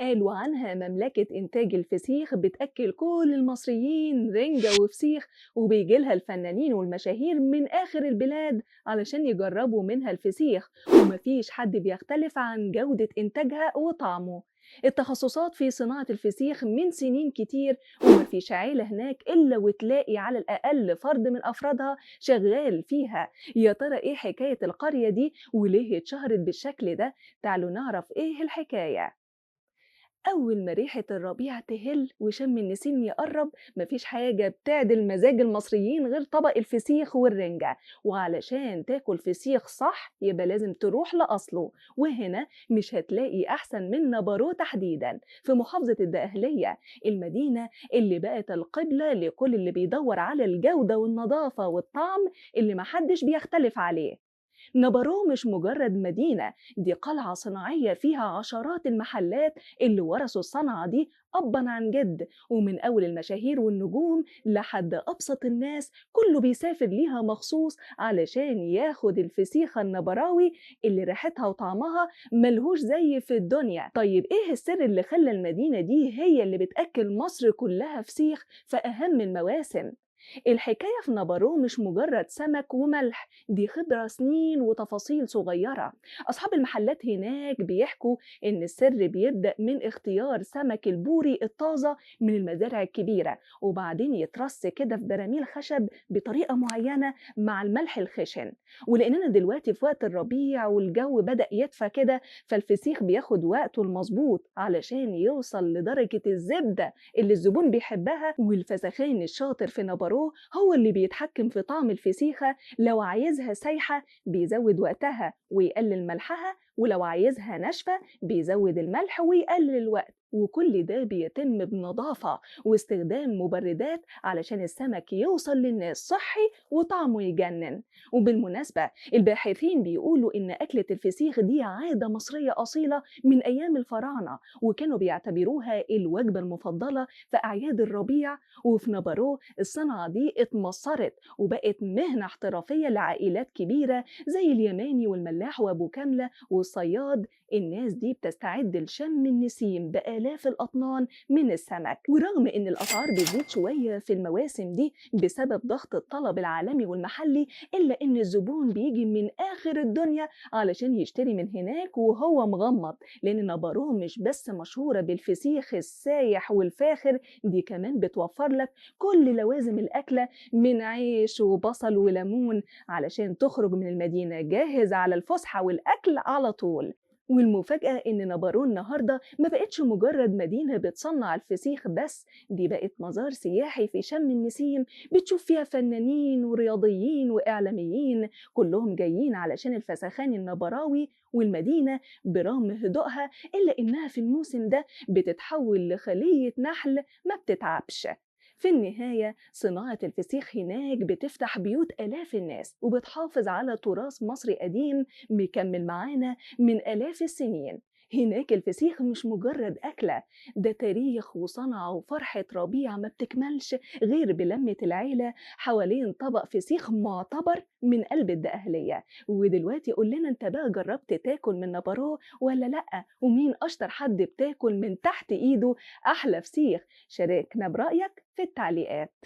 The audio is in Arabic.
قالوا عنها مملكة إنتاج الفسيخ بتأكل كل المصريين رنجة وفسيخ، وبيجيلها الفنانين والمشاهير من آخر البلاد علشان يجربوا منها الفسيخ، ومفيش حد بيختلف عن جودة إنتاجها وطعمه. التخصصات في صناعة الفسيخ من سنين كتير، ومفيش عيلة هناك إلا وتلاقي على الأقل فرد من أفرادها شغال فيها. يا ترى إيه حكاية القرية دي وليه اتشهرت بالشكل ده؟ تعالوا نعرف إيه الحكاية. أول ما ريحة الربيع تهل وشم النسيم يقرب، مفيش حاجة بتعدل مزاج المصريين غير طبق الفسيخ والرنجة. وعلشان تاكل فسيخ صح يبقى لازم تروح لأصله، وهنا مش هتلاقي أحسن من نبارو تحديدا في محافظة الدقهلية، المدينة اللي بقت القبلة لكل اللي بيدور على الجودة والنظافة والطعم اللي محدش بيختلف عليه. نبارو مش مجرد مدينة، دي قلعة صناعية فيها عشرات المحلات اللي ورثوا الصنعة دي أبا عن جد، ومن أول المشاهير والنجوم لحد أبسط الناس كله بيسافر ليها مخصوص علشان ياخد الفسيخة النبراوي اللي ريحتها وطعمها ملهوش زي في الدنيا. طيب إيه السر اللي خلى المدينة دي هي اللي بتأكل مصر كلها فسيخ في أهم المواسم؟ الحكاية في نبارو مش مجرد سمك وملح، دي خبرة سنين وتفاصيل صغيرة. أصحاب المحلات هناك بيحكوا إن السر بيبدأ من اختيار سمك البوري الطازة من المزارع الكبيرة، وبعدين يترص كده في براميل خشب بطريقة معينة مع الملح الخشن. ولأننا دلوقتي في وقت الربيع والجو بدأ يدفى كده، فالفسيخ بياخد وقته المظبوط علشان يوصل لدرجة الزبدة اللي الزبون بيحبها. والفسخان الشاطر في نبارو هو اللي بيتحكم في طعم الفسيخة، لو عايزها سايحة بيزود وقتها ويقلل ملحها، ولو عايزها ناشفة بيزود الملح ويقلل الوقت. وكل ده بيتم بنظافة واستخدام مبردات علشان السمك يوصل للناس صحي وطعمه يجنن. وبالمناسبة الباحثين بيقولوا إن أكلة الفسيخ دي عادة مصرية أصيلة من أيام الفراعنة، وكانوا بيعتبروها الوجبة المفضلة في أعياد الربيع. وفي نبارو الصنعة دي اتمصرت وبقت مهنة احترافية لعائلات كبيرة زي اليماني والملاح وأبو كاملة والصياد. الناس دي بتستعد لشم النسيم بآلاف الأطنان من السمك، ورغم إن الأسعار بتزيد شوية في المواسم دي بسبب ضغط الطلب العالمي والمحلي، إلا إن الزبون بيجي من آخر الدنيا علشان يشتري من هناك وهو مغمض، لأن نبارو مش بس مشهورة بالفسيخ السايح والفاخر، دي كمان بتوفر لك كل لوازم الأكلة من عيش وبصل وليمون علشان تخرج من المدينة جاهز على الفسحة والأكل على طول. والمفاجأة إن نبارو النهاردة ما بقتش مجرد مدينة بتصنع الفسيخ بس، دي بقت مزار سياحي في شم النسيم، بتشوف فيها فنانين ورياضيين وإعلاميين كلهم جايين علشان الفسخان النبراوي. والمدينة برغم هدوءها إلا إنها في الموسم ده بتتحول لخلية نحل ما بتتعبش. في النهاية صناعة الفسيخ هناك بتفتح بيوت آلاف الناس وبتحافظ على تراث مصري قديم مكمل معانا من آلاف السنين. هناك الفسيخ مش مجرد أكلة، ده تاريخ وصنعة وفرحة ربيع ما بتكملش غير بلمة العيلة حوالين طبق فسيخ معتبر من قلب الدقهلية. ودلوقتي قول لنا انت بقى جربت تاكل من نبارو ولا لأ؟ ومين أشطر حد بتاكل من تحت إيده أحلى فسيخ؟ شاركنا برأيك في التعليقات.